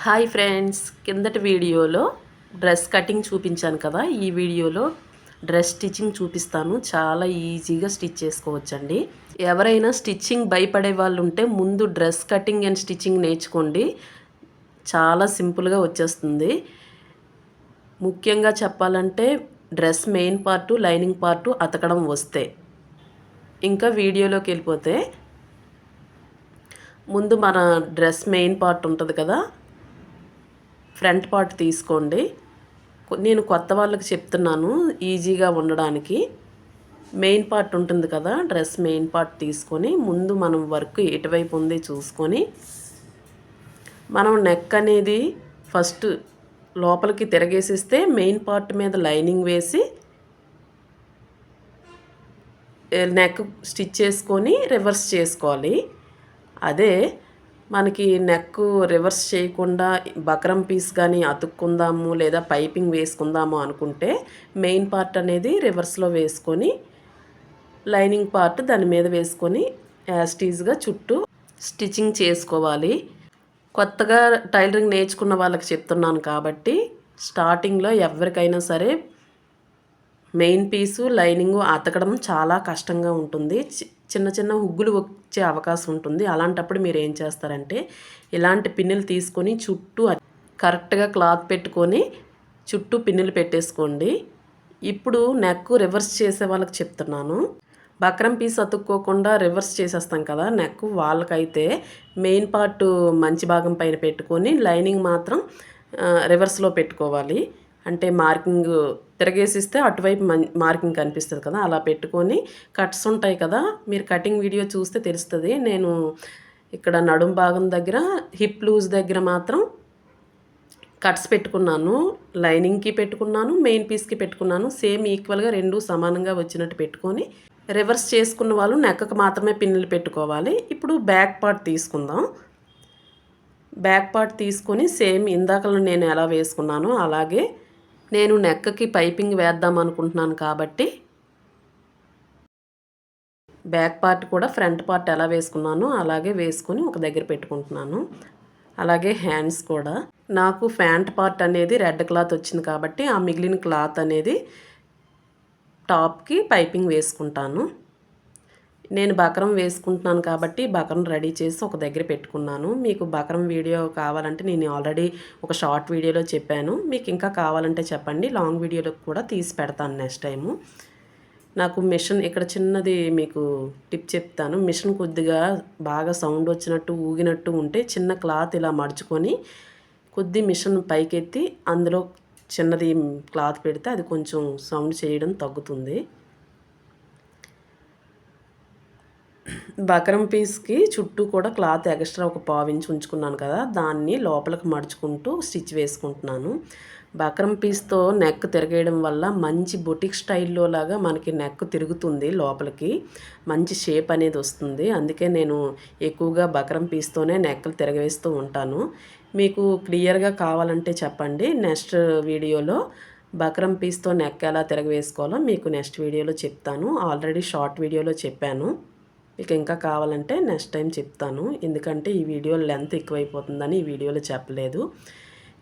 Hi friends, కిందటి వీడియోలో dress cutting చూపించాను కదా. ఈ వీడియోలో డ్రెస్ స్టిచ్చింగ్ చూపిస్తాను. చాలా ఈజీగా స్టిచ్ చేసుకోవచ్చండి. ఎవరైనా స్టిచ్చింగ్ భయపడే వాళ్ళు ఉంటే ముందు డ్రెస్ కటింగ్ అండ్ స్టిచ్చింగ్ నేర్చుకోండి. చాలా సింపుల్గా వచ్చేస్తుంది. ముఖ్యంగా చెప్పాలంటే dress main part, lining part అతకడం వస్తే. ఇంకా వీడియోలోకి వెళ్ళిపోతే ముందు మన డ్రెస్ మెయిన్ పార్ట్ ఉంటుంది కదా, ఫ్రంట్ పార్ట్ తీసుకోండి. నేను కొత్త వాళ్ళకి చెప్తున్నాను ఈజీగా ఉండడానికి. మెయిన్ పార్ట్ ఉంటుంది కదా, డ్రెస్ మెయిన్ పార్ట్ తీసుకొని ముందు మనం వర్క్ ఎటువైపు ఉంది చూసుకొని మనం నెక్ అనేది ఫస్ట్ లోపలికి తిరగేసిస్తే మెయిన్ పార్ట్ మీద లైనింగ్ వేసి నెక్ స్టిచ్ చేసుకొని రివర్స్ చేసుకోవాలి. అదే మనకి నెక్ రివర్స్ చేయకుండా బక్రం పీస్ కానీ అతుక్కుందాము లేదా పైపింగ్ వేసుకుందాము అనుకుంటే మెయిన్ పార్ట్ అనేది రివర్స్లో వేసుకొని లైనింగ్ పార్ట్ దాని మీద వేసుకొని యాస్టీజ్గా చుట్టూ స్టిచ్చింగ్ చేసుకోవాలి. కొత్తగా టైలరింగ్ నేర్చుకున్న వాళ్ళకి చెప్తున్నాను కాబట్టి స్టార్టింగ్లో ఎవరికైనా సరే మెయిన్ పీసు లైనింగు అతకడం చాలా కష్టంగా ఉంటుంది. చిన్న చిన్న హుగ్గులు వచ్చే అవకాశం ఉంటుంది. అలాంటప్పుడు మీరు ఏం చేస్తారంటే ఇలాంటి పిన్నులు తీసుకొని చుట్టూ కరెక్ట్గా క్లాత్ పెట్టుకొని చుట్టూ పిన్నులు పెట్టేసుకోండి. ఇప్పుడు నెక్ రివర్స్ చేసే వాళ్ళకి చెప్తున్నాను. బక్రం పీస్ అతుక్కోకుండా రివర్స్ చేసేస్తాం కదా నెక్, వాళ్ళకైతే మెయిన్ పార్ట్ మంచి భాగం పైన పెట్టుకొని లైనింగ్ మాత్రం రివర్స్లో పెట్టుకోవాలి. అంటే మార్కింగ్ తిరగేసిస్తే అటువైపు మార్కింగ్ కనిపిస్తుంది కదా, అలా పెట్టుకొని కట్స్ ఉంటాయి కదా, మీరు కటింగ్ వీడియో చూస్తే తెలుస్తుంది. నేను ఇక్కడ నడుం భాగం దగ్గర హిప్ లూజ్ దగ్గర మాత్రం కట్స్ పెట్టుకున్నాను. లైనింగ్కి పెట్టుకున్నాను, మెయిన్ పీస్కి పెట్టుకున్నాను. సేమ్ ఈక్వల్గా రెండు సమానంగా వచ్చినట్టు పెట్టుకొని రివర్స్ చేసుకున్న వాళ్ళు నెక్కకు మాత్రమే పిన్నులు పెట్టుకోవాలి. ఇప్పుడు బ్యాక్ పార్ట్ తీసుకుందాం. బ్యాక్ పార్ట్ తీసుకొని సేమ్ ఇందాకలో నేను ఎలా వేసుకున్నానో అలాగే నేను నెక్కకి పైపింగ్ వేద్దాం అనుకుంటున్నాను కాబట్టి బ్యాక్ పార్ట్ కూడా ఫ్రంట్ పార్ట్ ఎలా వేసుకున్నానో అలాగే వేసుకొని ఒక దగ్గర పెట్టుకుంటున్నాను. అలాగే హ్యాండ్స్ కూడా నాకు ఫ్యాంట్ పార్ట్ అనేది రెడ్ క్లాత్ వచ్చింది కాబట్టి ఆ మిగిలిన క్లాత్ అనేది టాప్కి పైపింగ్ వేసుకుంటాను. నేను బకరం వేసుకుంటున్నాను కాబట్టి బకరం రెడీ చేసి ఒక దగ్గర పెట్టుకున్నాను. మీకు బకరం వీడియో కావాలంటే నేను ఆల్రెడీ ఒక షార్ట్ వీడియోలో చెప్పాను. మీకు ఇంకా కావాలంటే చెప్పండి, లాంగ్ వీడియోలో కూడా తీసి పెడతాను నెక్స్ట్ టైము. నాకు మిషన్ ఇక్కడ చిన్నది మీకు టిప్ చెప్తాను. మిషన్ కొద్దిగా బాగా సౌండ్ వచ్చినట్టు ఊగినట్టు ఉంటే చిన్న క్లాత్ ఇలా మడుచుకొని కొద్ది మిషన్ పైకెత్తి అందులో చిన్నది క్లాత్ పెడితే అది కొంచెం సౌండ్ చేయడం తగ్గుతుంది. బకరం పీస్కి చుట్టూ కూడా క్లాత్ ఎక్స్ట్రా ఒక పావించి ఉంచుకున్నాను కదా, దాన్ని లోపలికి మడుచుకుంటూ స్టిచ్ వేసుకుంటున్నాను. బకరం పీస్తో నెక్ తిరగేయడం వల్ల మంచి బొటిక్ స్టైల్లో లాగా మనకి నెక్ తిరుగుతుంది, లోపలికి మంచి షేప్ అనేది వస్తుంది. అందుకే నేను ఎక్కువగా బకరం పీస్తోనే నెక్కలు తిరగవేస్తూ ఉంటాను. మీకు క్లియర్గా కావాలంటే చెప్పండి, నెక్స్ట్ వీడియోలో బకరం పీస్తో నెక్ ఎలా తిరగవేసుకోవాలో మీకు నెక్స్ట్ వీడియోలో చెప్తాను. ఆల్రెడీ షార్ట్ వీడియోలో చెప్పాను. మీకు ఇంకా కావాలంటే నెక్స్ట్ టైం చెప్తాను, ఎందుకంటే ఈ వీడియో లెంత్ ఎక్కువైపోతుందని ఈ వీడియోలో చెప్పలేదు.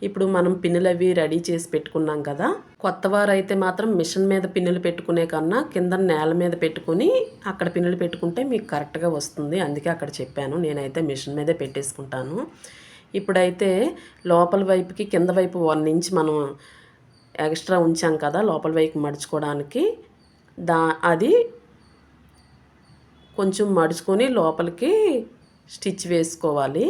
ఇప్పుడు మనం పిన్నులు అవి రెడీ చేసి పెట్టుకున్నాం కదా. కొత్తవారు అయితే మాత్రం మిషన్ మీద పిన్నులు పెట్టుకునే కన్నా కింద నేల మీద పెట్టుకుని అక్కడ పిన్నులు పెట్టుకుంటే మీకు కరెక్ట్గా వస్తుంది. అందుకే అక్కడ చెప్పాను. నేనైతే మిషన్ మీదే పెట్టేసుకుంటాను. ఇప్పుడైతే లోపల వైపుకి కింద వైపు 1 ఇంచ్ మనం ఎక్స్ట్రా ఉంచాం కదా లోపల వైపు మడుచుకోవడానికి, అది కొంచెం మడుచుకొని లోపలికి స్టిచ్ వేసుకోవాలి.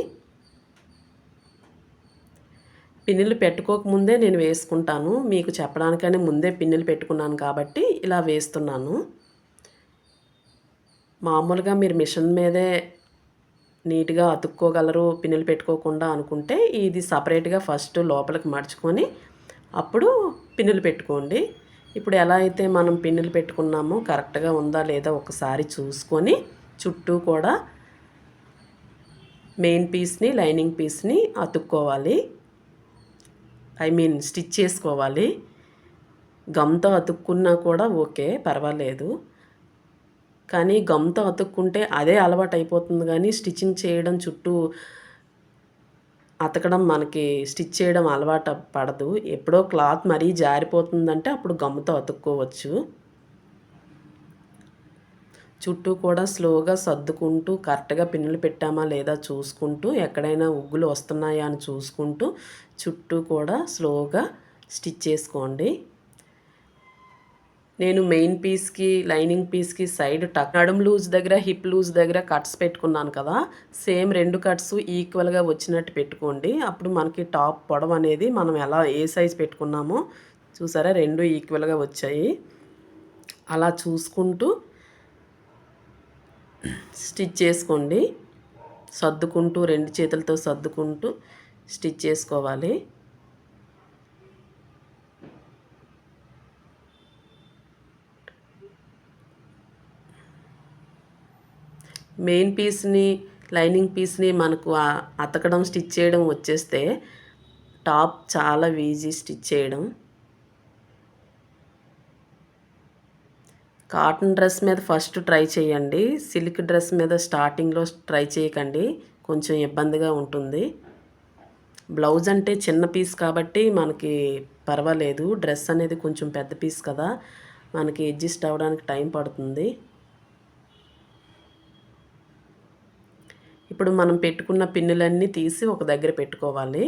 పిన్నులు పెట్టుకోకముందే నేను వేసుకుంటాను, మీకు చెప్పడానికనే ముందే పిన్నులు పెట్టుకున్నాను కాబట్టి ఇలా వేస్తున్నాను. మామూలుగా మీరు మిషన్ మీదే నీట్గా అతుక్కోగలరు పిన్నులు పెట్టుకోకుండా అనుకుంటే ఇది సపరేట్గా ఫస్ట్ లోపలికి మడుచుకొని అప్పుడు పిన్నులు పెట్టుకోండి. ఇప్పుడు ఎలా అయితే మనం పిన్నులు పెట్టుకున్నామో కరెక్ట్గా ఉందా లేదా ఒకసారి చూసుకొని చుట్టూ కూడా మెయిన్ పీస్ని లైనింగ్ పీస్ని అతుక్కోవాలి, స్టిచ్ చేసుకోవాలి. గమ్తో అతుక్కున్నా కూడా ఓకే, పర్వాలేదు. కానీ గమ్తో అతుక్కుంటే అదే అలవాటు అయిపోతుంది, కానీ స్టిచ్చింగ్ చేయడం చుట్టూ అతకడం మనకి స్టిచ్ చేయడం అలవాటు పడదు. ఎప్పుడో క్లాత్ మరీ జారిపోతుందంటే అప్పుడు గమ్ముతో అతుక్కోవచ్చు. చుట్టూ కూడా స్లోగా సర్దుకుంటూ కరెక్ట్‌గా పిన్నులు పెట్టామా లేదా చూసుకుంటూ, ఎక్కడైనా ఉగ్గులు వస్తున్నాయా అని చూసుకుంటూ చుట్టూ కూడా స్లోగా స్టిచ్ చేసుకోండి. నేను మెయిన్ పీస్‌కి, లైనింగ్ పీస్‌కి సైడ్ నడుము లూజ్ దగ్గర, హిప్ లూజ్ దగ్గర కట్స్ పెట్టుకున్నాను కదా! సేమ్ 2 కట్స్ ఈక్వల్‌గా వచ్చినట్టు పెట్టుకోండి. అప్పుడు మనకి టాప్ పొడవనేది మనం ఏ సైజ్ పెట్టుకున్నామో చూసారా 2 ఈక్వల్‌గా వచ్చాయి. అలా చూసుకుంటూ స్టిచ్ చేసుకోండి. సర్దుకుంటూ 2 చేతులతో సర్దుకుంటూ స్టిచ్ చేసుకోవాలి. మెయిన్ పీస్‌ని, లైనింగ్ పీస్‌ని మనకు అతకడం, స్టిచ్ చేయడం వచ్చేస్తే టాప్ చాలా ఈజీ స్టిచ్ చేయడం. కాటన్ డ్రెస్ మీద ఫస్ట్ ట్రై చేయండి. సిల్క్ డ్రెస్ మీద స్టార్టింగ్‌లో ట్రై చేయకండి. కొంచెం ఇబ్బందిగా ఉంటుంది. బ్లౌజ్ అంటే చిన్న పీస్ కాబట్టి మనకి పర్వాలేదు. డ్రెస్ అనేది కొంచెం పెద్ద పీస్ కదా! మనకి అడ్జస్ట్ అవ్వడానికి టైం పడుతుంది. ఇప్పుడు మనం పెట్టుకున్న పిన్నులన్నీ తీసి ఒక దగ్గర పెట్టుకోవాలి.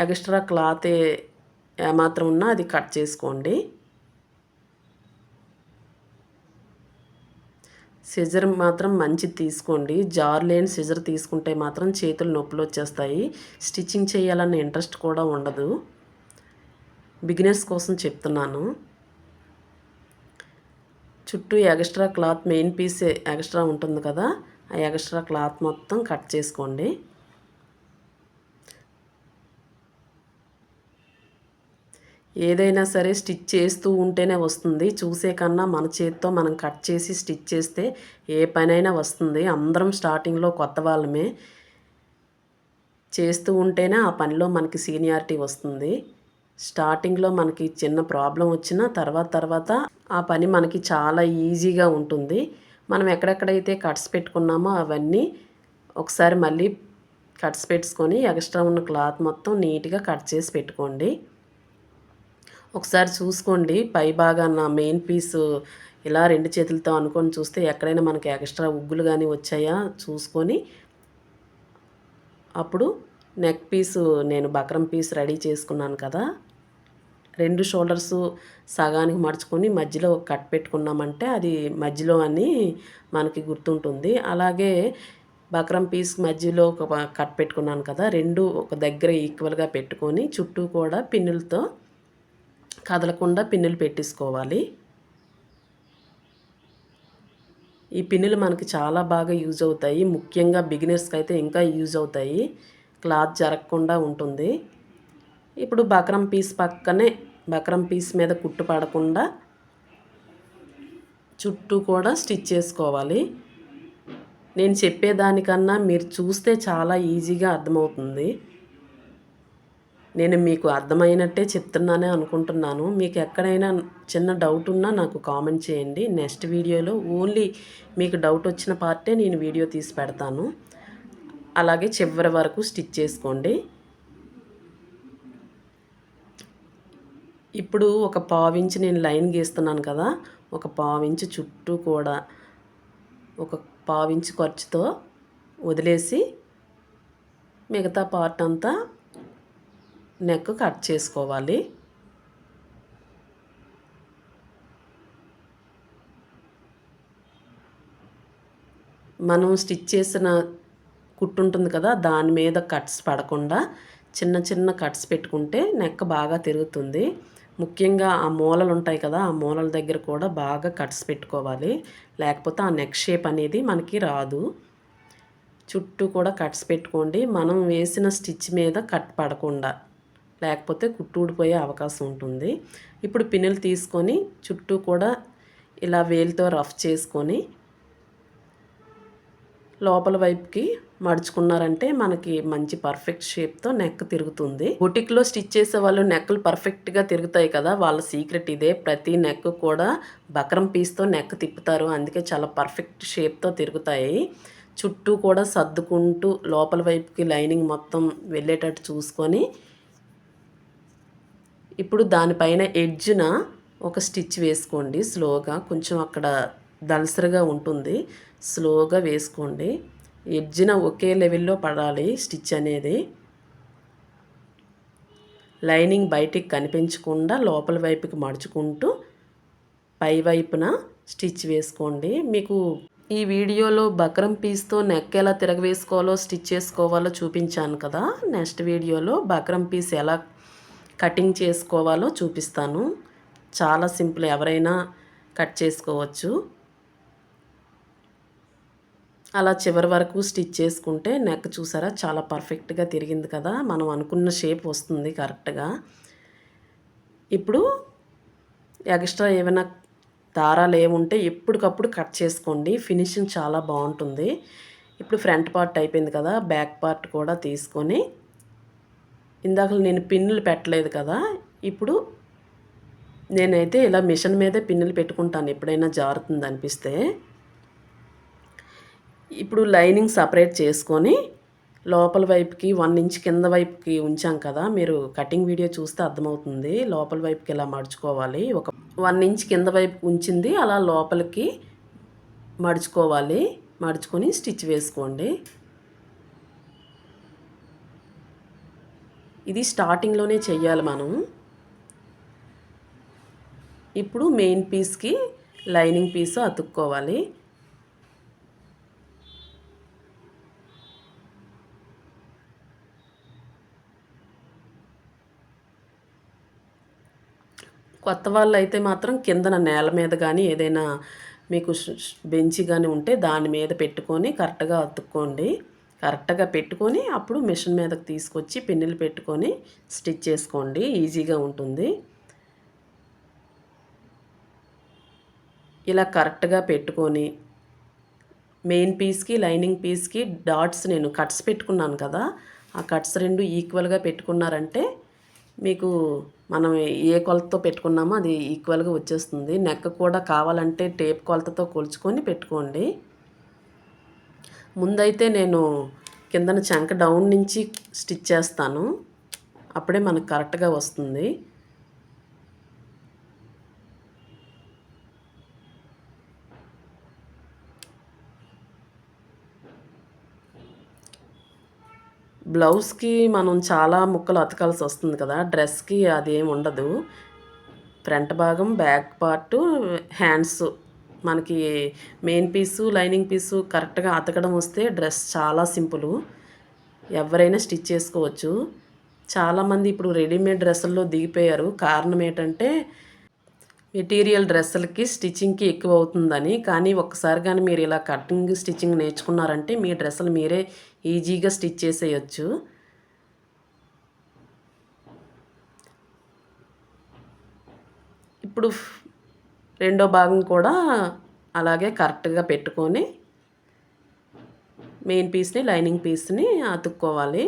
ఎక్స్ట్రా క్లాత్ ఏమాత్రం ఉన్నా అది కట్ చేసుకోండి. సిజర్ మాత్రం మంచిది తీసుకోండి. జార్ లేని సిజర్ తీసుకుంటే మాత్రం చేతులు నొప్పులు వచ్చేస్తాయి. స్టిచ్చింగ్ చేయాలన్న ఇంట్రెస్ట్ కూడా ఉండదు. బిగినర్స్ కోసం చెప్తున్నాను. చుట్టూ extra cloth main piece extra ఉంటుంది కదా! ఆ ఎక్స్ట్రా క్లాత్ మొత్తం కట్ చేసుకోండి. ఏదైనా సరే స్టిచ్ చేస్తూ ఉంటేనే వస్తుంది. చూసే కన్నా మన చేత్తో మనం కట్ చేసి స్టిచ్ చేస్తే ఏ పనైనా వస్తుంది. అందరం స్టార్టింగ్‌లో కొత్త వాళ్ళమే. చేస్తూ ఉంటేనే ఆ పనిలో మనకి సీనియారిటీ వస్తుంది. స్టార్టింగ్‌లో మనకి చిన్న ప్రాబ్లమ్ వచ్చినా తర్వాత ఆ పని మనకి చాలా ఈజీగా ఉంటుంది. మనం ఎక్కడెక్కడైతే కట్స్ పెట్టుకున్నామో అవన్నీ ఒకసారి మళ్ళీ కట్స్ పెట్టుకొని ఎక్స్ట్రా ఉన్న క్లాత్ మొత్తం నీట్‌గా కట్ చేసి పెట్టుకోండి. ఒకసారి చూసుకోండి పై భాగాన మెయిన్ పీసు ఇలా 2 చేతులతో అనుకొని చూస్తే ఎక్కడైనా మనకి ఎక్స్ట్రా ఉగ్గులు గానీ వచ్చాయా చూసుకొని అప్పుడు నెక్ పీసు నేను బక్రం పీస్ రెడీ చేసుకున్నాను కదా! 2 షోల్డర్సు సగానికి మడుచుకొని మధ్యలో ఒక కట్ పెట్టుకున్నామంటే అది మధ్యలో అని మనకి గుర్తుంటుంది. అలాగే బక్రం పీస్ మధ్యలో ఒక కట్ పెట్టుకున్నాను కదా! 2 ఒక దగ్గర ఈక్వల్‌గా పెట్టుకొని చుట్టూ కూడా పిన్నులతో కదలకుండా పిన్నులు పెట్టేసుకోవాలి. ఈ పిన్నులు మనకి చాలా బాగా యూజ్ అవుతాయి. ముఖ్యంగా బిగినర్స్‌కి అయితే ఇంకా యూజ్ అవుతాయి. క్లాత్ జరగకుండా ఉంటుంది. ఇప్పుడు బక్రం పీస్ పక్కనే బక్రం పీస్ మీద కుట్టు పడకుండా చుట్టూ కూడా స్టిచ్ చేసుకోవాలి. నేను చెప్పేదానికన్నా మీరు చూస్తే చాలా ఈజీగా అర్థమవుతుంది. నేను మీకు అర్థమైనట్టే చెప్తున్నానే అనుకుంటున్నాను. మీకు ఎక్కడైనా చిన్న డౌట్ ఉన్నా నాకు కామెంట్ చేయండి. నెక్స్ట్ వీడియోలో ఓన్లీ మీకు డౌట్ వచ్చిన పార్టే నేను వీడియో తీసి పెడతాను. అలాగే చివరి వరకు స్టిచ్ చేసుకోండి. ఇప్పుడు ఒక పావించి నేను లైన్ గీస్తున్నాను కదా! ఒక పావించి చుట్టూ కూడా ఒక పావించి ఖర్చుతో వదిలేసి మిగతా పార్ట్ అంతా నెక్ కట్ చేసుకోవాలి. మనం స్టిచ్ చేసిన కుట్టు ఉంటుంది కదా! దాని మీద కట్స్ పడకుండా చిన్న చిన్న కట్స్ పెట్టుకుంటే నెక్ బాగా తిరుగుతుంది. ముఖ్యంగా ఆ మూలలు ఉంటాయి కదా! ఆ మూలల దగ్గర కూడా బాగా కట్స్ పెట్టుకోవాలి. లేకపోతే ఆ నెక్ షేప్ అనేది మనకి రాదు. చుట్టూ కూడా కట్స్ పెట్టుకోండి. మనం వేసిన స్టిచ్ మీద కట్ పడకుండా. లేకపోతే కుట్టు ఊడిపోయే అవకాశం ఉంటుంది. ఇప్పుడు పిన్నులు తీసుకొని చుట్టూ కూడా ఇలా వేలుతో రఫ్ చేసుకొని లోపల వైపుకి మడుచుకున్నారంటే మనకి మంచి పర్ఫెక్ట్ షేప్‌తో నెక్ తిరుగుతుంది. బొటిక్‌లో స్టిచ్ చేసే వాళ్ళు నెక్‌లు పర్ఫెక్ట్‌గా తిరుగుతాయి కదా! వాళ్ళ సీక్రెట్ ఇదే. ప్రతి నెక్ కూడా బక్రం పీస్‌తో నెక్ తిప్పుతారు. అందుకే చాలా పర్ఫెక్ట్ షేప్‌తో తిరుగుతాయి. చుట్టూ కూడా సర్దుకుంటూ లోపల వైపుకి లైనింగ్ మొత్తం వెళ్ళేటట్టు చూసుకొని ఇప్పుడు దానిపైన ఎడ్జ్న ఒక స్టిచ్ వేసుకోండి స్లోగా. కొంచెం అక్కడ దలసరిగా ఉంటుంది, స్లోగా వేసుకోండి. ఎడ్జ్న ఒకే లెవెల్లో పడాలి స్టిచ్ అనేది. లైనింగ్ బయటికి కనిపించకుండా లోపల వైపుకి మడుచుకుంటూ పై వైపున స్టిచ్ వేసుకోండి. మీకు ఈ వీడియోలో బక్రం పీస్తో నెక్ ఎలా తిరగవేసుకోవాలో స్టిచ్ చేసుకోవాలో చూపించాను కదా. నెక్స్ట్ వీడియోలో బక్రం పీస్ ఎలా కటింగ్ చేసుకోవాలో చూపిస్తాను. చాలా సింపుల్, ఎవరైనా కట్ చేసుకోవచ్చు. అలా చివరి వరకు స్టిచ్ చేసుకుంటే నెక్ చూసారా చాలా పర్ఫెక్ట్గా తిరిగింది కదా. మనం అనుకున్న షేప్ వస్తుంది కరెక్ట్గా. ఇప్పుడు ఎక్స్ట్రా ఏమైనా దారాలు ఏముంటే ఎప్పటికప్పుడు కట్ చేసుకోండి, ఫినిషింగ్ చాలా బాగుంటుంది. ఇప్పుడు ఫ్రంట్ పార్ట్ అయిపోయింది కదా, బ్యాక్ పార్ట్ కూడా తీసుకొని ఇందాక నేను పిన్నులు పెట్టలేదు కదా, ఇప్పుడు నేనైతే ఇలా మిషన్ మీదే పిన్నులు పెట్టుకుంటాను ఎప్పుడైనా జారుతుంది అనిపిస్తే. ఇప్పుడు లైనింగ్ సపరేట్ చేసుకొని లోపల వైపుకి 1 ఇంచ్ కింద వైపుకి ఉంచాం కదా, మీరు కటింగ్ వీడియో చూస్తే అర్థమవుతుంది. లోపల వైపుకి ఇలా మడుచుకోవాలి. ఒక 1 ఇంచ్ కింద వైపు ఉంచింది అలా లోపలికి మడుచుకోవాలి. మడుచుకొని స్టిచ్ వేసుకోండి. ఇది స్టార్టింగ్లోనే చెయ్యాలి మనం. ఇప్పుడు మెయిన్ పీస్కి లైనింగ్ పీసు అతుక్కోవాలి. కొత్త వాళ్ళు అయితే మాత్రం కిందన నేల మీద కానీ ఏదైనా మీకు బెంచి కానీ ఉంటే దాని మీద పెట్టుకొని కరెక్ట్గా అతుక్కోండి. కరెక్ట్గా పెట్టుకొని అప్పుడు మిషన్ మీదకి తీసుకొచ్చి పిన్నులు పెట్టుకొని స్టిచ్ చేసుకోండి, ఈజీగా ఉంటుంది. ఇలా కరెక్ట్గా పెట్టుకొని మెయిన్ పీస్కి లైనింగ్ పీస్కి డాట్స్ నేను కట్స్ పెట్టుకున్నాను కదా, ఆ కట్స్ 2 ఈక్వల్గా పెట్టుకున్నారంటే మీకు మనం ఏ కొలతతో పెట్టుకున్నామో అది ఈక్వల్గా వచ్చేస్తుంది. నెక్ కూడా కావాలంటే టేప్ కొలతతో కొలుచుకొని పెట్టుకోండి. ముందైతే నేను కిందన చంక డౌన్ నుంచి స్టిచ్ చేస్తాను, అప్పుడే మనకు కరెక్ట్గా వస్తుంది. బ్లౌజ్కి మనం చాలా ముక్కలు అతకాల్సి వస్తుంది కదా, డ్రెస్కి అదేం ఉండదు. ఫ్రంట్ భాగం, బ్యాక్ పార్టు, హ్యాండ్స్ మనకి మెయిన్ పీసు లైనింగ్ పీసు కరెక్ట్గా అతకడం వస్తే డ్రెస్ చాలా సింపుల్, ఎవరైనా స్టిచ్ చేసుకోవచ్చు. చాలామంది ఇప్పుడు రెడీమేడ్ డ్రెస్సుల్లో దిగిపోయారు. కారణం ఏంటంటే మెటీరియల్ డ్రెస్సులకి స్టిచ్చింగ్కి ఎక్కువ అవుతుందని. కానీ ఒక్కసారి కానీ మీరు ఇలా కటింగ్ స్టిచ్చింగ్ నేర్చుకున్నారంటే మీ డ్రెస్సులు మీరే ఈజీగా స్టిచ్ చేసేయచ్చు. ఇప్పుడు రెండో భాగం కూడా అలాగే కరెక్ట్గా పెట్టుకొని మెయిన్ పీస్ని లైనింగ్ పీస్ని అతుక్కోవాలి.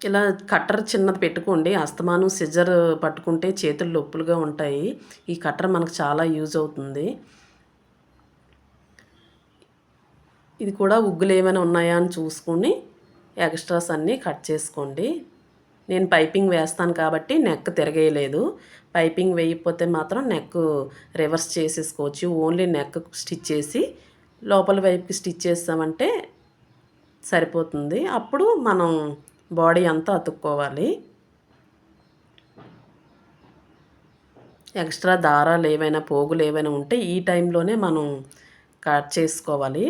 ఇలా కట్టర్ చిన్నది పెట్టుకోండి. అస్తమానం సిజర్ పట్టుకుంటే చేతులు నొప్పులుగా ఉంటాయి. ఈ కట్టర్ మనకు చాలా యూజ్ అవుతుంది. ఇది కూడా ఉగ్గులు ఏమైనా ఉన్నాయా అని చూసుకొని ఎక్స్ట్రాస్ అన్నీ కట్ చేసుకోండి. నేను పైపింగ్ వేస్తాను కాబట్టి నెక్ తిరగేయలేదు. పైపింగ్ వేయకపోతే మాత్రం నెక్ రివర్స్ చేసేసుకోవచ్చు. ఓన్లీ నెక్ స్టిచ్ చేసి లోపల వైపుకి స్టిచ్ చేస్తామంటే సరిపోతుంది. అప్పుడు మనం బాడీ అంతా అతుక్కోవాలి. ఎక్స్ట్రా దారాలు ఏవైనా పోగులు ఏవైనా ఉంటే ఈ టైంలోనే మనం కట్ చేసుకోవాలి.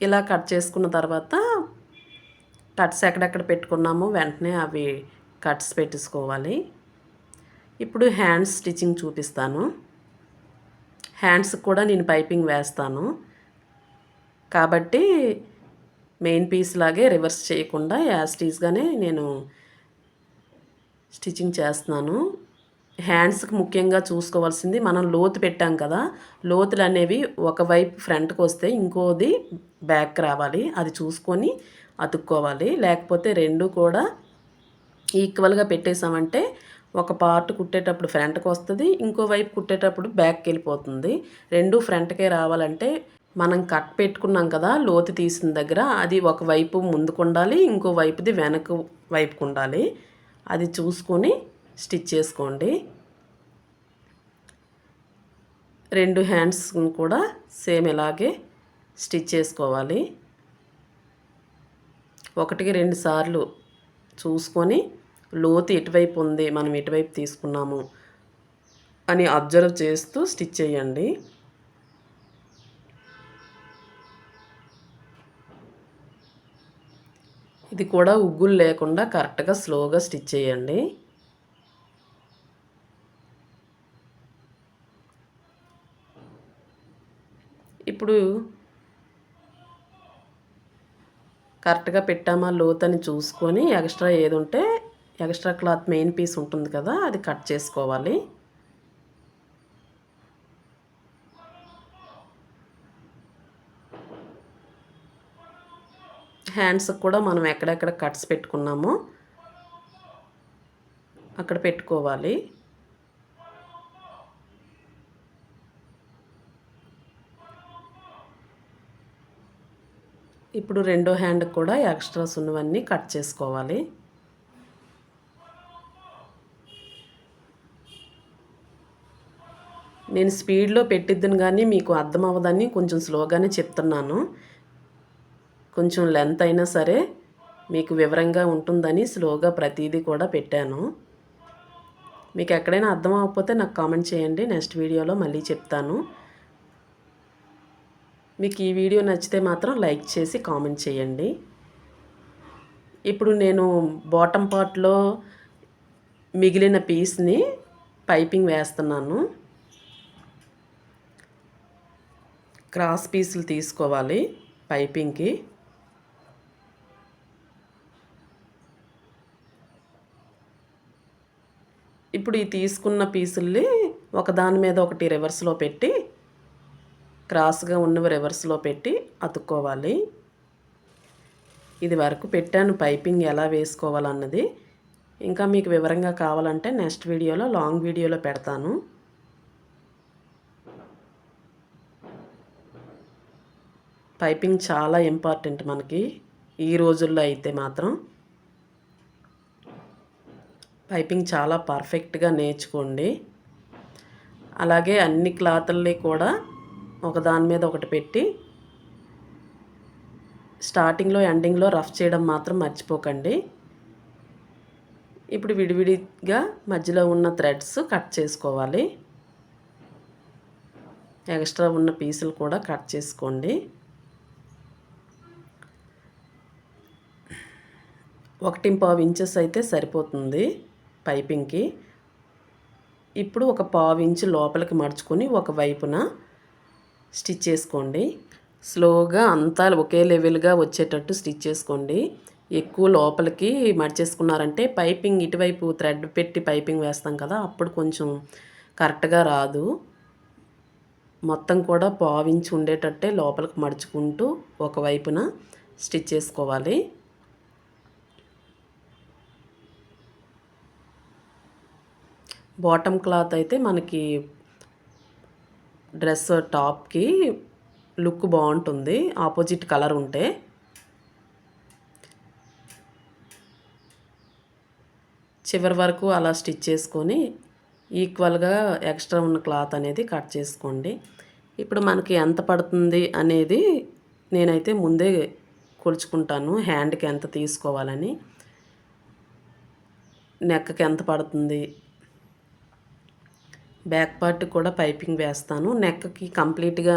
ఇలా కట్ చేసుకున్న తర్వాత కట్స్ ఎక్కడెక్కడ పెట్టుకున్నామో వెంటనే అవి కట్స్ పెట్టేసుకోవాలి. ఇప్పుడు హ్యాండ్స్ స్టిచ్చింగ్ చూపిస్తాను. హ్యాండ్స్కి కూడా నేను పైపింగ్ వేస్తాను కాబట్టి మెయిన్ పీస్ లాగే రివర్స్ చేయకుండా యాజ్ టీజ్గానే నేను స్టిచ్చింగ్ చేస్తున్నాను. హ్యాండ్స్కి ముఖ్యంగా చూసుకోవాల్సింది, మనం లోతు పెట్టాం కదా, లోతులు అనేవి ఒకవైపు ఫ్రంట్కి వస్తే ఇంకోది బ్యాక్ రావాలి. అది చూసుకొని అతుక్కోవాలి. లేకపోతే రెండు కూడా ఈక్వల్గా పెట్టేసామంటే ఒక పార్ట్ కుట్టేటప్పుడు ఫ్రంట్కి వస్తుంది, ఇంకో వైపు కుట్టేటప్పుడు బ్యాక్కి వెళ్ళిపోతుంది. రెండు ఫ్రంట్కే రావాలంటే మనం కట్ పెట్టుకున్నాం కదా లోతు తీసిన దగ్గర, అది ఒకవైపు ముందుకు ఉండాలి, ఇంకో వైపుది వెనక వైపుకు ఉండాలి. అది చూసుకొని స్టిచ్ చేసుకోండి. రెండు హ్యాండ్స్ కూడా సేమ్ ఇలాగే స్టిచ్ చేసుకోవాలి. ఒకటికి 2 సార్లు చూసుకొని లోతు ఎటువైపు ఉంది, మనం ఎటువైపు తీసుకున్నాము అని అబ్జర్వ్ చేస్తూ స్టిచ్ చేయండి. ఇది కూడా ఉగ్గులు లేకుండా కరెక్ట్గా స్లోగా స్టిచ్ చేయండి. ఇప్పుడు కరెక్ట్గా పెట్టామా లోతని చూసుకొని ఎక్స్ట్రా ఏది ఉంటే ఎక్స్ట్రా క్లాత్ మెయిన్ పీస్ ఉంటుంది కదా, అది కట్ చేసుకోవాలి. హ్యాండ్స్కి కూడా మనం ఎక్కడెక్కడ కట్స్ పెట్టుకున్నామో అక్కడ పెట్టుకోవాలి. ఇప్పుడు రెండో హ్యాండ్కి కూడా ఎక్స్ట్రాస్ ఉన్నవన్నీ కట్ చేసుకోవాలి. నేను స్పీడ్లో పెట్టిద్దును కానీ మీకు అర్థం అవ్వదని కొంచెం స్లోగానే చెప్తున్నాను. కొంచెం లెంత్ అయినా సరే మీకు వివరంగా ఉంటుందని స్లోగా ప్రతిదీ కూడా పెట్టాను. మీకు ఎక్కడైనా అర్థం అవ్వకపోతే నాకు కామెంట్ చేయండి, నెక్స్ట్ వీడియోలో మళ్ళీ చెప్తాను. మీకు ఈ వీడియో నచ్చితే మాత్రం లైక్ చేసి కామెంట్ చేయండి. ఇప్పుడు నేను బాటమ్ పార్ట్లో మిగిలిన పీస్ని పైపింగ్ వేస్తున్నాను. క్రాస్ పీసులు తీసుకోవాలి పైపింగ్కి. ఇప్పుడు ఈ తీసుకున్న పీసుల్ని ఒకదాని మీద ఒకటి రివర్స్లో పెట్టి, క్రాస్గా ఉన్నవి రివర్స్లో పెట్టి అతుక్కోవాలి. ఇది వరకు పెట్టాను పైపింగ్ ఎలా వేసుకోవాలన్నది. ఇంకా మీకు వివరంగా కావాలంటే నెక్స్ట్ వీడియోలో లాంగ్ వీడియోలో పెడతాను. పైపింగ్ చాలా ఇంపార్టెంట్ మనకి ఈ రోజుల్లో అయితే మాత్రం. పైపింగ్ చాలా పర్ఫెక్ట్గా నేర్చుకోండి. అలాగే అన్ని క్లాతుల్ని కూడా ఒకదాని మీద ఒకటి పెట్టి స్టార్టింగ్లో ఎండింగ్లో రఫ్ చేయడం మాత్రం మర్చిపోకండి. ఇప్పుడు విడివిడిగా మధ్యలో ఉన్న థ్రెడ్స్ కట్ చేసుకోవాలి. ఎక్స్ట్రా ఉన్న పీసులు కూడా కట్ చేసుకోండి. 1.5 ఇంచెస్ అయితే సరిపోతుంది పైపింగ్కి. ఇప్పుడు ఒక 1/2 ఇంచు లోపలికి మడుచుకొని ఒకవైపున స్టిచ్ చేసుకోండి. స్లోగా అంతా ఒకే లెవెల్గా వచ్చేటట్టు స్టిచ్ చేసుకోండి. ఎక్కువ లోపలికి మడిచేసుకున్నారంటే పైపింగ్ ఇటువైపు థ్రెడ్ పెట్టి పైపింగ్ వేస్తాం కదా, అప్పుడు కొంచెం కరెక్ట్గా రాదు. మొత్తం కూడా 1/2 ఇంచు ఉండేటట్టే లోపలికి మడుచుకుంటూ ఒకవైపున స్టిచ్ చేసుకోవాలి. బాటమ్ క్లాత్ అయితే మనకి డ్రెస్ టాప్కి లుక్ బాగుంటుంది ఆపోజిట్ కలర్ ఉంటే. చివరి వరకు అలా స్టిచ్ చేసుకొని ఈక్వల్గా ఎక్స్ట్రా ఉన్న క్లాత్ అనేది కట్ చేసుకోండి. ఇప్పుడు మనకి ఎంత పడుతుంది అనేది నేనైతే ముందే కొలుచుకుంటాను, హ్యాండ్కి ఎంత తీసుకోవాలని, నెక్కి ఎంత పడుతుంది, బ్యాక్ పార్ట్ కూడా పైపింగ్ వేస్తాను. నెక్కి కంప్లీట్గా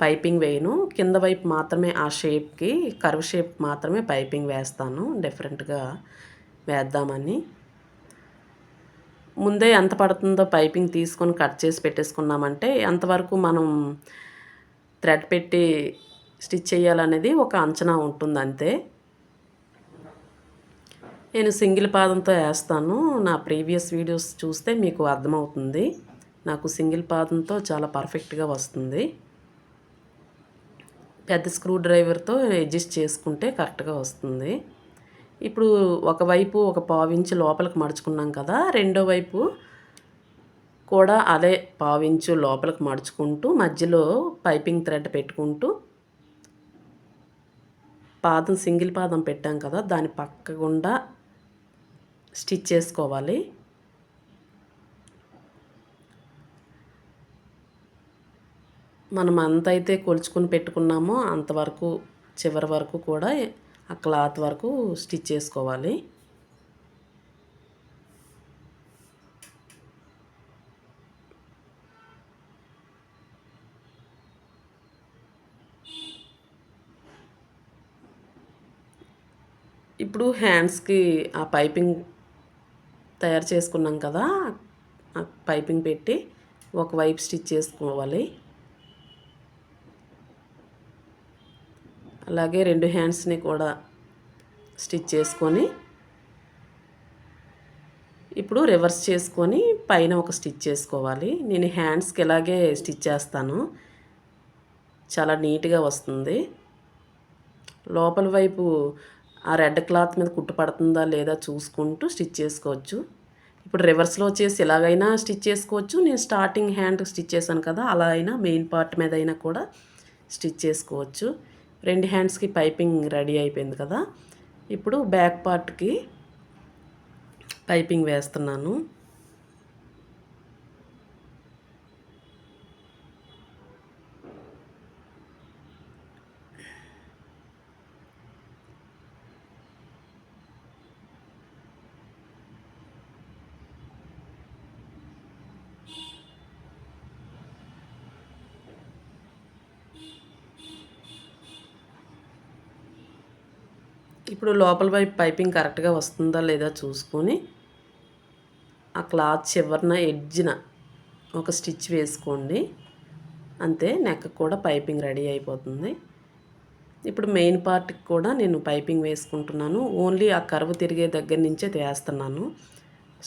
పైపింగ్ వేయను, కింద వైపు మాత్రమే ఆ షేప్కి కర్వ్ షేప్ మాత్రమే పైపింగ్ వేస్తాను, డిఫరెంట్గా వేద్దామని. ముందే ఎంత పడుతుందో పైపింగ్ తీసుకొని కట్ చేసి పెట్టేసుకున్నామంటే ఎంతవరకు మనం థ్రెడ్ పెట్టి స్టిచ్ చేయాలనేది ఒక అంచనా ఉంటుంది అంతే. నేను సింగిల్ పాదంతో వేస్తాను. నా ప్రీవియస్ వీడియోస్ చూస్తే మీకు అర్థమవుతుంది. నాకు సింగిల్ పాదంతో చాలా పర్ఫెక్ట్గా వస్తుంది. పెద్ద స్క్రూ డ్రైవర్తో అడ్జస్ట్ చేసుకుంటే కరెక్ట్గా వస్తుంది. ఇప్పుడు ఒకవైపు ఒక పావించు లోపలికి మడుచుకున్నాం కదా, రెండో వైపు కూడా అదే పావించు లోపలికి మడుచుకుంటూ మధ్యలో పైపింగ్ థ్రెడ్ పెట్టుకుంటూ పాదం సింగిల్ పాదం పెట్టాం కదా, దాని పక్క గుండా స్టిచ్ చేసుకోవాలి. మనం అంతైతే కొలుచుకుని పెట్టుకున్నామో అంతవరకు చివరి వరకు కూడా ఆ క్లాత్ వరకు స్టిచ్ చేసుకోవాలి. ఇప్పుడు హ్యాండ్స్కి ఆ పైపింగ్ తయారు చేసుకున్నాం కదా, ఆ పైపింగ్ పెట్టి ఒకవైపు స్టిచ్ చేసుకోవాలి. అలాగే రెండు హ్యాండ్స్ని కూడా స్టిచ్ చేసుకొని ఇప్పుడు రివర్స్ చేసుకొని పైన ఒక స్టిచ్ చేసుకోవాలి. నేను హ్యాండ్స్కి ఇలాగే స్టిచ్ చేస్తాను, చాలా నీట్గా వస్తుంది. లోపల వైపు ఆ రెడ్ క్లాత్ మీద కుట్టు పడుతుందా లేదా చూసుకుంటూ స్టిచ్ చేసుకోవచ్చు. ఇప్పుడు రివర్స్లో వచ్చేసి ఎలాగైనా స్టిచ్ చేసుకోవచ్చు. నేను స్టార్టింగ్ హ్యాండ్ స్టిచ్ చేశాను కదా, అలా అయినా మెయిన్ పార్ట్ మీద అయినా కూడా స్టిచ్ చేసుకోవచ్చు. రెండు హ్యాండ్స్కి పైపింగ్ రెడీ అయిపోయింది కదా, ఇప్పుడు బ్యాక్ పార్ట్కి పైపింగ్ వేస్తున్నాను. ఇప్పుడు లోపల వైపు పైపింగ్ కరెక్ట్గా వస్తుందా లేదా చూసుకొని ఆ క్లాత్ చివరన ఎడ్జ్న ఒక స్టిచ్ వేసుకోండి. అంతే, నెక్ కూడా పైపింగ్ రెడీ అయిపోతుంది. ఇప్పుడు మెయిన్ పార్ట్కి కూడా నేను పైపింగ్ వేసుకుంటున్నాను. ఓన్లీ ఆ కర్వ్ తిరిగే దగ్గర నుంచే వేస్తున్నాను,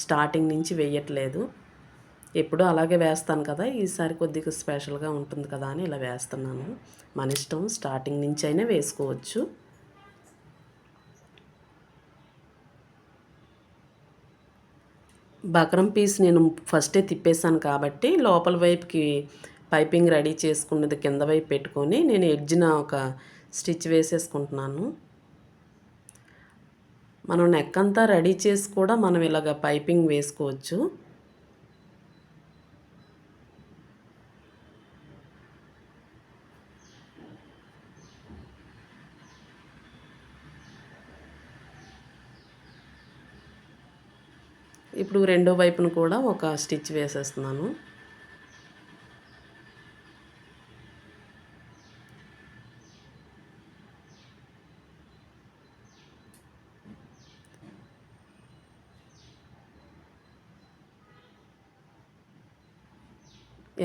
స్టార్టింగ్ నుంచి వేయట్లేదు. ఎప్పుడూ అలాగే వేస్తాను కదా, ఈసారి కొద్దిగా స్పెషల్గా ఉంటుంది కదా అని ఇలా వేస్తున్నాను. మన ఇష్టం, స్టార్టింగ్ నుంచి అయినా వేసుకోవచ్చు. బక్రం పీస్ నేను ఫస్టే తిప్పేసాను కాబట్టి లోపల వైపుకి పైపింగ్ రెడీ చేసుకున్నది కింద వైపు పెట్టుకొని నేను ఎడ్జ్న ఒక స్టిచ్ వేసేసుకుంటున్నాను. మనం నెక్ అంతా రెడీ చేసి కూడా మనం ఇలాగ పైపింగ్ వేసుకోవచ్చు. ఇప్పుడు రెండో వైపును కూడా ఒక స్టిచ్ వేసేస్తున్నాను.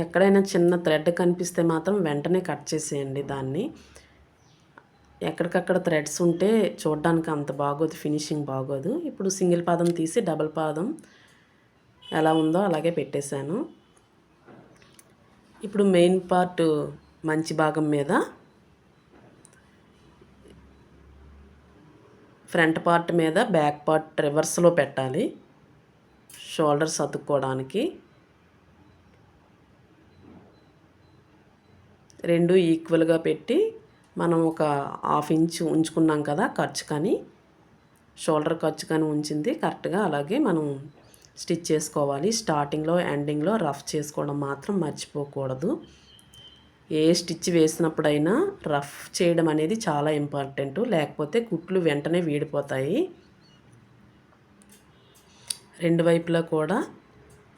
ఎక్కడైనా చిన్న థ్రెడ్ కనిపిస్తే మాత్రం వెంటనే కట్ చేసేయండి దాన్ని. ఎక్కడికక్కడ థ్రెడ్స్ ఉంటే చూడడానికి అంత బాగోదు, ఫినిషింగ్ బాగోదు. ఇప్పుడు సింగిల్ పాదం తీసి డబుల్ పాదం ఎలా ఉందో అలాగే పెట్టేశాను. ఇప్పుడు మెయిన్ పార్ట్ మంచి భాగం మీద ఫ్రంట్ పార్ట్ మీద బ్యాక్ పార్ట్ రివర్స్లో పెట్టాలి, షోల్డర్స్ అతుక్కోవడానికి. రెండు ఈక్వల్గా పెట్టి మనం ఒక 1/2 ఇంచు ఉంచుకున్నాం కదా ఖర్చు కానీ, షోల్డర్ ఖర్చు కానీ ఉంచింది కరెక్ట్గా అలాగే మనం స్టిచ్ చేసుకోవాలి. స్టార్టింగ్లో ఎండింగ్లో రఫ్ చేసుకోవడం మాత్రం మర్చిపోకూడదు. ఏ స్టిచ్ వేసినప్పుడైనా రఫ్ చేయడం అనేది చాలా ఇంపార్టెంట్, లేకపోతే కుట్లు వెంటనే వీడిపోతాయి. రెండు వైపులా కూడా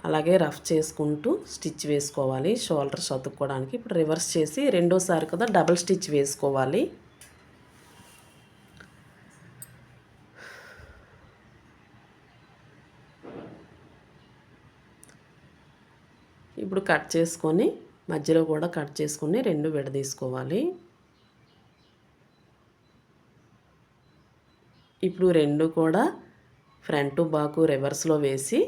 అలాగే రఫ్ చేసుకుంటూ స్టిచ్ వేసుకోవాలి షోల్డర్స్ అతుక్కోవడానికి. ఇప్పుడు రివర్స్ చేసి రెండోసారి కదా డబుల్ స్టిచ్ వేసుకోవాలి. ఇప్పుడు కట్ చేసుకొని మధ్యలో కూడా కట్ చేసుకొని రెండు విడదీసుకోవాలి. ఇప్పుడు రెండు కూడా ఫ్రంట్ బాకు రివర్స్లో వేసి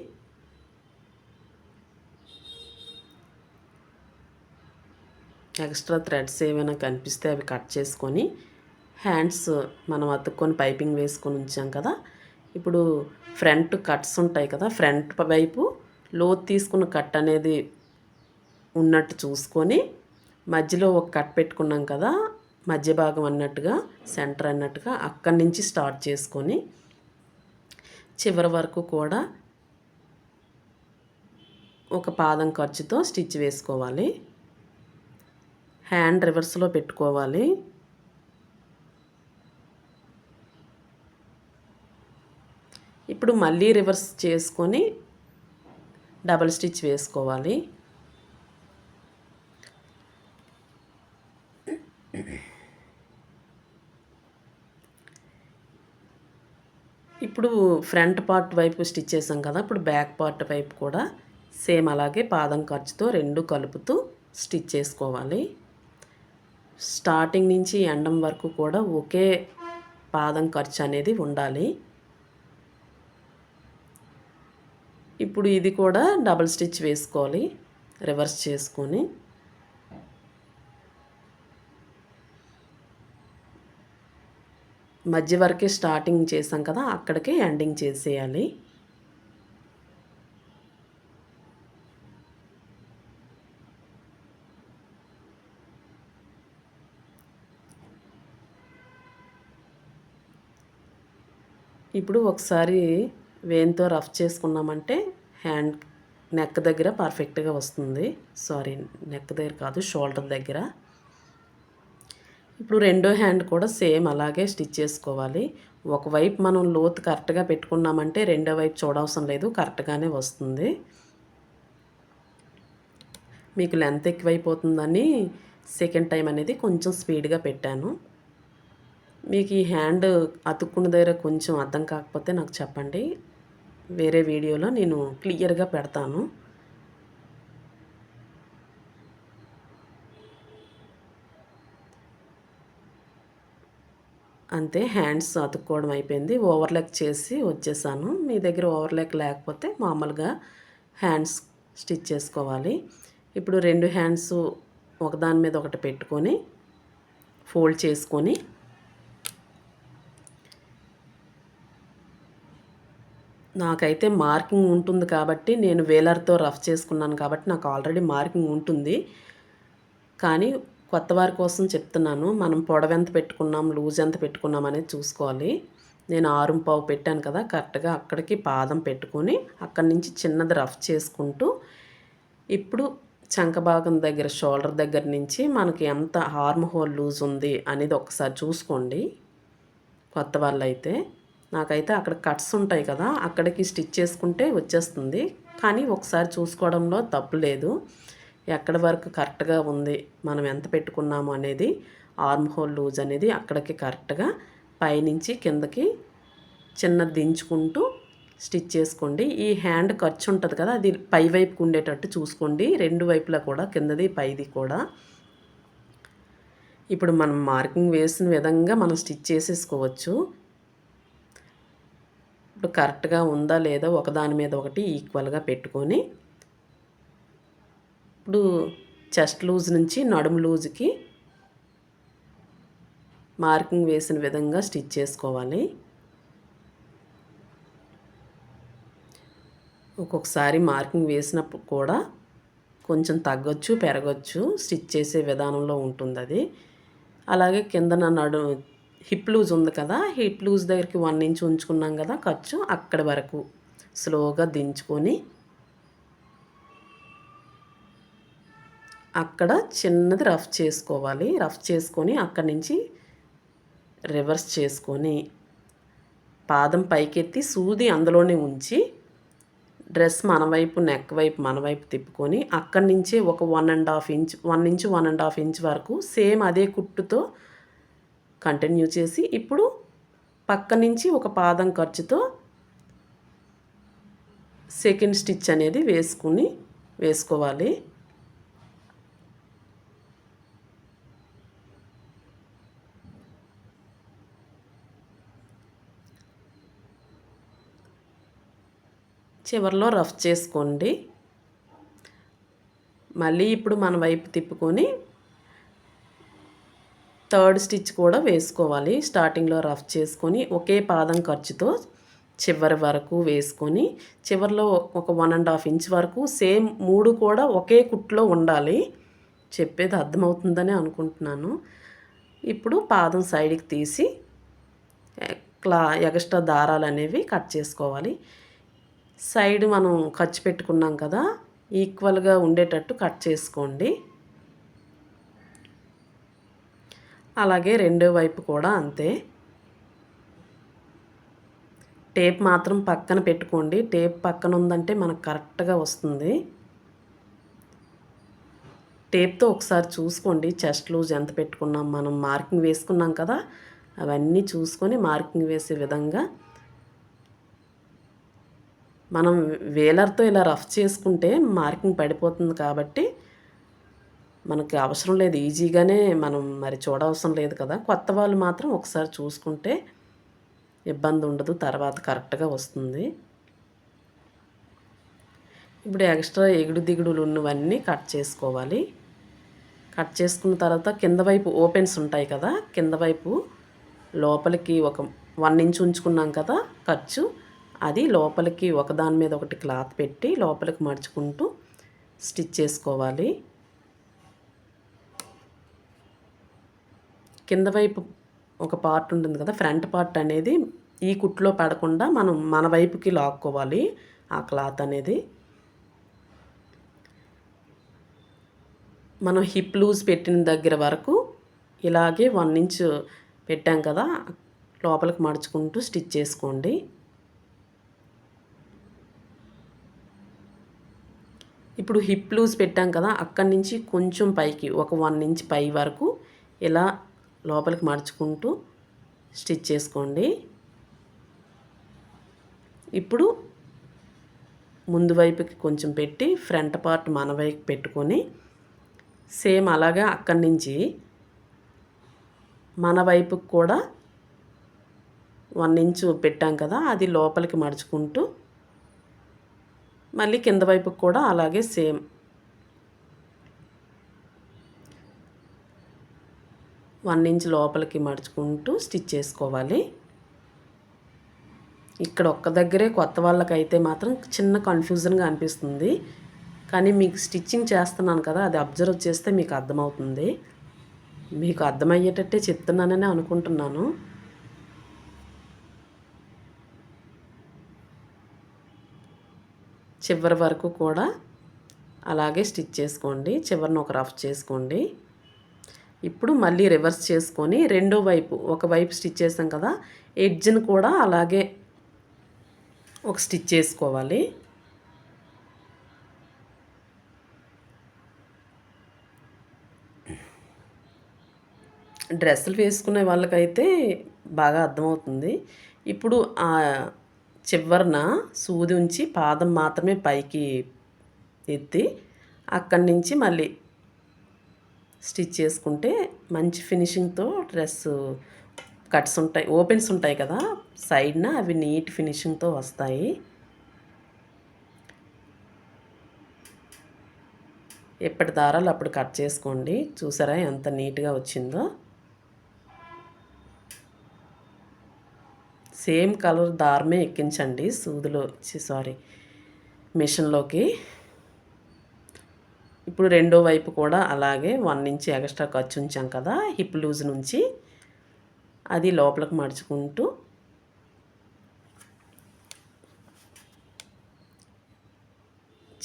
ఎక్స్ట్రా థ్రెడ్స్ ఏమైనా కనిపిస్తే అవి కట్ చేసుకొని హ్యాండ్స్ మనం అతుక్కొని పైపింగ్ వేసుకొని ఉంచాం కదా, ఇప్పుడు ఫ్రంట్ కట్స్ ఉంటాయి కదా, ఫ్రంట్ వైపు లోతు తీసుకున్న కట్ అనేది ఉన్నట్టు చూసుకొని మధ్యలో ఒక కట్ పెట్టుకున్నాం కదా, మధ్య భాగం అన్నట్టుగా సెంటర్ అన్నట్టుగా అక్కడి నుంచి స్టార్ట్ చేసుకొని చివరి వరకు కూడా ఒక పాదం ఖర్చుతో స్టిచ్ వేసుకోవాలి. హ్యాండ్ రివర్స్లో పెట్టుకోవాలి. ఇప్పుడు మళ్ళీ రివర్స్ చేసుకొని డబల్ స్టిచ్ వేసుకోవాలి. ఇప్పుడు ఫ్రంట్ పార్ట్ వైపు స్టిచ్ చేసాం కదా, ఇప్పుడు బ్యాక్ పార్ట్ వైపు కూడా సేమ్ అలాగే పాదం ఖర్చుతో రెండు కలుపుతూ స్టిచ్ చేసుకోవాలి. స్టార్టింగ్ నుంచి ఎండం వరకు కూడా ఒకే పాదం ఖర్చు అనేది ఉండాలి. ఇప్పుడు ఇది కూడా డబల్ స్టిచ్ వేసుకోవాలి రివర్స్ చేసుకొని. మధ్య వరకే స్టార్టింగ్ చేసాం కదా, అక్కడికే ఎండింగ్ చేసేయాలి. ఇప్పుడు ఒకసారి వేన్తో రఫ్ చేసుకున్నామంటే హ్యాండ్ నెక్ దగ్గర పర్ఫెక్ట్గా వస్తుంది. నెక్ దగ్గర కాదు, షోల్డర్ దగ్గర. ఇప్పుడు రెండో హ్యాండ్ కూడా సేమ్ అలాగే స్టిచ్ చేసుకోవాలి. ఒకవైపు మనం లోతు కరెక్ట్గా పెట్టుకున్నామంటే రెండో వైపు చూడవసరం లేదు, కరెక్ట్గానే వస్తుంది. మీకు లెంత్ ఎక్కువైపోతుందని సెకండ్ టైం అనేది కొంచెం స్పీడ్గా పెట్టాను. మీకు ఈ హ్యాండ్ అతుక్కున్న దగ్గర కొంచెం అర్థం కాకపోతే నాకు చెప్పండి, వేరే వీడియోలో నేను క్లియర్గా పెడతాను. అంతే, హ్యాండ్స్ అతుక్కోవడం అయిపోయింది. ఓవర్లాక్ చేసి వచ్చేసాను. మీ దగ్గర ఓవర్లాక్ లేకపోతే మామూలుగా హ్యాండ్స్ స్టిచ్ చేసుకోవాలి. ఇప్పుడు రెండు హ్యాండ్స్ ఒకదాని మీద ఒకటి పెట్టుకొని ఫోల్డ్ చేసుకొని నాకైతే మార్కింగ్ ఉంటుంది కాబట్టి నేను వేలర్తో రఫ్ చేసుకున్నాను కాబట్టి నాకు ఆల్రెడీ మార్కింగ్ ఉంటుంది. కానీ కొత్త వారి కోసం చెప్తున్నాను, మనం పొడవు ఎంత పెట్టుకున్నాం, లూజ్ ఎంత పెట్టుకున్నాం అనేది చూసుకోవాలి. నేను 6.25 పెట్టాను కదా, కరెక్ట్గా అక్కడికి పాదం పెట్టుకొని అక్కడి నుంచి చిన్నది రఫ్ చేసుకుంటూ ఇప్పుడు చంక భాగం దగ్గర షోల్డర్ దగ్గర నుంచి మనకి ఎంత ఆర్మ్ హోల్ లూజ్ ఉంది అనేది ఒకసారి చూసుకోండి కొత్త వాళ్ళైతే. నాకైతే అక్కడ కట్స్ ఉంటాయి కదా, అక్కడికి స్టిచ్ చేసుకుంటే వచ్చేస్తుంది. కానీ ఒకసారి చూసుకోవడంలో తప్పు లేదు. ఎక్కడి వరకు కరెక్ట్గా ఉంది, మనం ఎంత పెట్టుకున్నాము అనేది, ఆర్మ్ హోల్ లూజ్ అనేది అక్కడికి కరెక్ట్గా పైనుంచి కిందకి చిన్నది దించుకుంటూ స్టిచ్ చేసుకోండి. ఈ హ్యాండ్ ఖర్చు ఉంటుంది కదా, అది పై వైపుకు ఉండేటట్టు చూసుకోండి, రెండు వైపులా కూడా, కిందది పైది కూడా. ఇప్పుడు మనం మార్కింగ్ వేసిన విధంగా మనం స్టిచ్ చేసేసుకోవచ్చు. ఇప్పుడు కరెక్ట్గా ఉందా లేదా ఒకదాని మీద ఒకటి ఈక్వల్గా పెట్టుకొని ఇప్పుడు చెస్ట్ లూజ్ నుంచి నడుము లూజ్కి మార్కింగ్ వేసిన విధంగా స్టిచ్ చేసుకోవాలి. ఒక్కొక్కసారి మార్కింగ్ వేసినప్పుడు కూడా కొంచెం తగ్గొచ్చు పెరగచ్చు, స్టిచ్ చేసే విధానంలో ఉంటుంది అది. అలాగే కిందన హిప్ లూజ్ ఉంది కదా, హిప్ లూజ్ దగ్గరికి 1 ఇంచ్ ఉంచుకున్నాం కదా ఖర్చు, అక్కడి వరకు స్లోగా దించుకొని అక్కడ చిన్నది రఫ్ చేసుకోవాలి. రఫ్ చేసుకొని అక్కడి నుంచి రివర్స్ చేసుకొని పాదం పైకెత్తి సూది అందులోనే ఉంచి డ్రెస్ మన వైపు నెక్ వైపు మన వైపు తిప్పుకొని అక్కడి నుంచే ఒక 1.5 ఇంచ్ 1 ఇంచ్ 1.5 ఇంచ్ వరకు సేమ్ అదే కుట్టుతో కంటిన్యూ చేసి ఇప్పుడు పక్క నుంచి ఒక పాదం ఖర్చుతో సెకండ్ స్టిచ్ అనేది వేసుకోవాలి. చివర్లో రఫ్ చేసుకోండి. మళ్ళీ ఇప్పుడు మన వైపు తిప్పుకొని థర్డ్ స్టిచ్ కూడా వేసుకోవాలి. స్టార్టింగ్లో రఫ్ చేసుకొని ఒకే పాదం ఖర్చుతో చివరి వరకు వేసుకొని చివరిలో ఒక 1.5 ఇంచ్ వరకు సేమ్ 3 కూడా ఒకే కుట్లో ఉండాలి. చెప్పేది అర్థమవుతుందని అనుకుంటున్నాను. ఇప్పుడు పాదం సైడ్కి తీసి ఎక్స్ట్రా దారాలు అనేవి కట్ చేసుకోవాలి. సైడ్ మనం ఖర్చు పెట్టుకున్నాం కదా, ఈక్వల్గా ఉండేటట్టు కట్ చేసుకోండి. అలాగే రెండో వైపు కూడా అంతే. టేప్ మాత్రం పక్కన పెట్టుకోండి. టేప్ పక్కన ఉందంటే మనకు కరెక్ట్గా వస్తుంది. టేప్తో ఒకసారి చూసుకోండి చెస్ట్ లూజ్ ఎంత పెట్టుకున్నాం, మనం మార్కింగ్ వేసుకున్నాం కదా, అవన్నీ చూసుకొని మార్కింగ్ వేసే విధంగా మనం వేలర్తో ఇలా రఫ్ చేసుకుంటే మార్కింగ్ పడిపోతుంది కాబట్టి మనకి అవసరం లేదు, ఈజీగానే మనం మరి చూడవసరం లేదు కదా. కొత్త వాళ్ళు మాత్రం ఒకసారి చూసుకుంటే ఇబ్బంది ఉండదు, తర్వాత కరెక్ట్గా వస్తుంది. ఇప్పుడు ఎక్స్ట్రా ఎగుడు దిగుడులు ఉన్నవన్నీ కట్ చేసుకోవాలి. కట్ చేసుకున్న తర్వాత కింద వైపు ఓపెన్స్ ఉంటాయి కదా, కింద వైపు లోపలికి ఒక 1 ఇంచ్ ఉంచుకున్నాం కదా ఖర్చు, అది లోపలికి ఒకదాని మీద ఒకటి క్లాత్ పెట్టి లోపలికి మడుచుకుంటూ స్టిచ్ చేసుకోవాలి. కింద వైపు ఒక పార్ట్ ఉంటుంది కదా, ఫ్రంట్ పార్ట్ అనేది ఈ కుట్లో పడకుండా మనం మన వైపుకి లాక్కోవాలి ఆ క్లాత్ అనేది. మనం హిప్ లూజ్ పెట్టిన దగ్గర వరకు ఇలాగే 1 ఇంచ్ పెట్టాం కదా, లోపలికి మడుచుకుంటూ స్టిచ్ చేసుకోండి. ఇప్పుడు హిప్ లూజ్ పెట్టాం కదా, అక్కడి నుంచి కొంచెం పైకి ఒక 1 ఇంచ్ పై వరకు ఇలా లోపలికి మడుచుకుంటూ స్టిచ్ చేసుకోండి. ఇప్పుడు ముందు వైపుకి కొంచెం పెట్టి ఫ్రంట్ పార్ట్ మన వైపు పెట్టుకొని సేమ్ అలాగే అక్కడి నుంచి మన వైపుకి కూడా 1 ఇంచు పెట్టాం కదా, అది లోపలికి మడుచుకుంటూ మళ్ళీ కింద వైపుకి కూడా అలాగే సేమ్ 1 ఇంచ్ లోపలికి మడుచుకుంటూ స్టిచ్ చేసుకోవాలి. ఇక్కడ ఒక్క దగ్గరే కొత్త వాళ్ళకైతే మాత్రం చిన్న కన్ఫ్యూజన్గా అనిపిస్తుంది, కానీ మీకు స్టిచ్చింగ్ చేస్తున్నాను కదా, అది అబ్జర్వ్ చేస్తే మీకు అర్థమవుతుంది. మీకు అర్థమయ్యేటట్టే చెప్తున్నానని అనుకుంటున్నాను. చివరి వరకు కూడా అలాగే స్టిచ్ చేసుకోండి. చివరిని ఒక రఫ్ చేసుకోండి. ఇప్పుడు మళ్ళీ రివర్స్ చేసుకొని రెండో వైపు ఒక వైపు స్టిచ్ చేసాం కదా, ఎడ్జ్ని కూడా అలాగే ఒక స్టిచ్ చేసుకోవాలి. డ్రెస్సులు వేసుకునే వాళ్ళకైతే బాగా అర్థమవుతుంది. ఇప్పుడు ఆ చివరన సూది ఉంచి పాదం మాత్రమే పైకి ఎత్తి అక్కడి నుంచి మళ్ళీ స్టిచ్ చేసుకుంటే మంచి ఫినిషింగ్తో డ్రెస్సు కట్స్ ఉంటాయి, ఓపెన్స్ ఉంటాయి కదా సైడ్న, అవి నీట్ ఫినిషింగ్తో వస్తాయి. ఎప్పటి దారాలు అప్పుడు కట్ చేసుకోండి. చూసారా ఎంత నీట్గా వచ్చిందో. సేమ్ కలర్ దారమే ఎక్కించండి సూదిలో, మిషన్లోకి. ఇప్పుడు రెండో వైపు కూడా అలాగే 1 ఇంచ్ ఎక్స్ట్రా ఖర్చు ఉంచాం కదా హిప్ లూజ్ నుంచి, అది లోపలికి మడుచుకుంటూ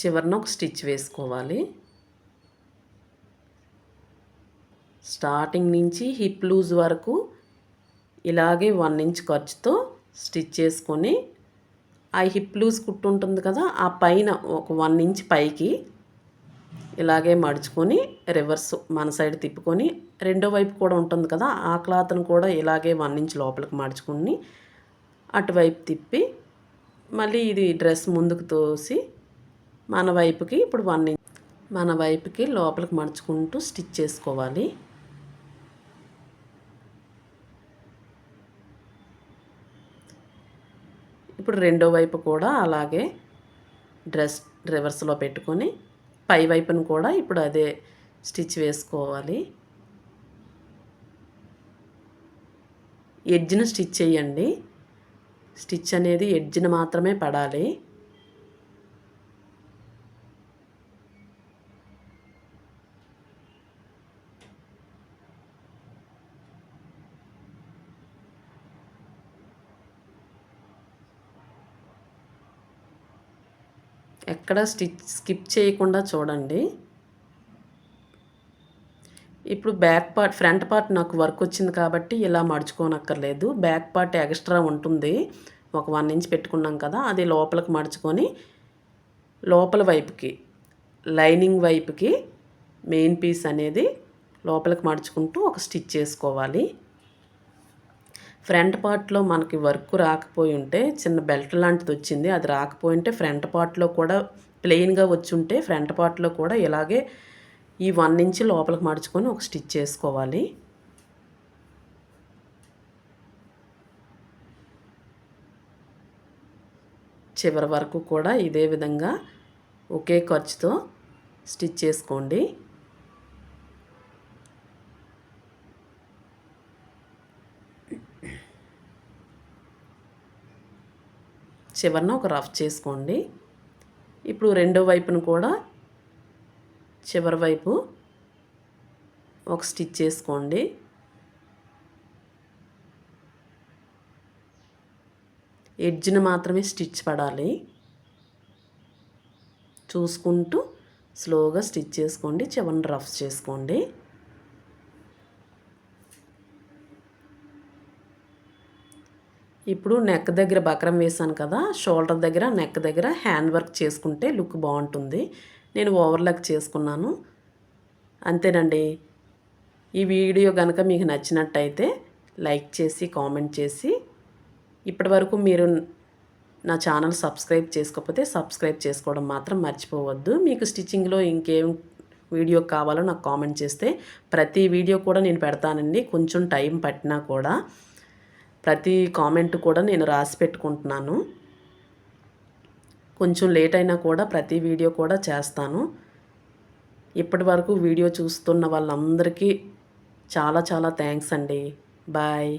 చివరిన ఒక స్టిచ్ వేసుకోవాలి. స్టార్టింగ్ నుంచి హిప్ లూజ్ వరకు ఇలాగే 1 ఇంచ్ ఖర్చుతో స్టిచ్ చేసుకొని ఆ హిప్ లూజ్ కుట్టు ఉంటుంది కదా, ఆ పైన ఒక 1 ఇంచ్ పైకి ఇలాగే మడుచుకొని రివర్స్ మన సైడ్ తిప్పుకొని రెండో వైపు కూడా ఉంటుంది కదా, ఆ క్లాత్ను కూడా ఇలాగే 1 ఇంచ్ లోపలికి మడుచుకొని అటువైపు తిప్పి మళ్ళీ ఇది డ్రెస్ ముందుకు తోసి మన వైపుకి ఇప్పుడు 1 ఇంచ్ మన వైపుకి లోపలికి మడుచుకుంటూ స్టిచ్ చేసుకోవాలి. ఇప్పుడు రెండో వైపు కూడా అలాగే డ్రెస్ రివర్స్లో పెట్టుకొని పై వైపును కూడా ఇప్పుడు అదే స్టిచ్ వేసుకోవాలి. ఎడ్జ్‌ని స్టిచ్ చేయండి. స్టిచ్ అనేది ఎడ్జ్‌ని మాత్రమే పడాలి. ఎక్కడ స్కిప్ చేయకుండా చూడండి. ఇప్పుడు ఫ్రంట్ పార్ట్ నాకు వర్క్ వచ్చింది కాబట్టి ఇలా మడుచుకోనక్కర్లేదు. బ్యాక్ పార్ట్ ఎక్స్ట్రా ఉంటుంది. ఒక 1 ఇంచ్ పెట్టుకున్నాం కదా, అది లోపలికి మడుచుకొని లోపల వైపుకి లైనింగ్ వైపుకి మెయిన్ పీస్ అనేది లోపలికి మడుచుకుంటూ ఒక స్టిచ్ చేసుకోవాలి. ఫ్రంట్ పార్ట్‌లో మనకి వర్క్ రాకపోయి ఉంటే చిన్న బెల్ట్ లాంటిది వచ్చింది. అది రాకపోయి ఉంటే ఫ్రంట్ పార్ట్‌లో కూడా ప్లెయిన్‌గా వచ్చుంటే ఫ్రంట్ పార్ట్‌లో కూడా ఇలాగే ఈ 1 ఇంచ్ లోపలికి మడుచుకొని ఒక స్టిచ్ చేసుకోవాలి. చివరి వరకు కూడా ఇదే విధంగా ఒకే ఖర్చుతో స్టిచ్ చేసుకోండి. చివరన ఒక రఫ్ చేసుకోండి. ఇప్పుడు రెండో వైపును కూడా చివరి వైపు ఒక స్టిచ్ చేసుకోండి. ఎడ్జ్‌ని మాత్రమే స్టిచ్ పడాలి. చూసుకుంటూ స్లోగా స్టిచ్ చేసుకోండి. చివరన రఫ్ చేసుకోండి. ఇప్పుడు నెక్ దగ్గర బక్రం వేసాను కదా, షోల్డర్ దగ్గర నెక్ దగ్గర హ్యాండ్ వర్క్ చేసుకుంటే లుక్ బాగుంటుంది. నేను ఓవర్లాక్ చేసుకున్నాను. అంతేనండి. ఈ వీడియో కనుక మీకు నచ్చినట్టయితే లైక్ చేసి కామెంట్ చేసి, ఇప్పటివరకు మీరు నా ఛానల్ సబ్స్క్రైబ్ చేసుకోకపోతే సబ్స్క్రైబ్ చేసుకోవడం మాత్రం మర్చిపోవద్దు. మీకు స్టిచ్చింగ్లో ఇంకేం వీడియో కావాలో నాకు కామెంట్ చేస్తే ప్రతి వీడియో కూడా నేను పెడతానండి. కొంచెం టైం పట్టినా కూడా ప్రతి కామెంట్ కూడా నేను రాసి పెట్టుకుంటున్నాను. కొంచెం లేట్ అయినా కూడా ప్రతి వీడియో కూడా చేస్తాను. ఇప్పటి వరకు వీడియో చూస్తున్న వాళ్ళందరికీ చాలా చాలా థ్యాంక్స్ అండి. బాయ్.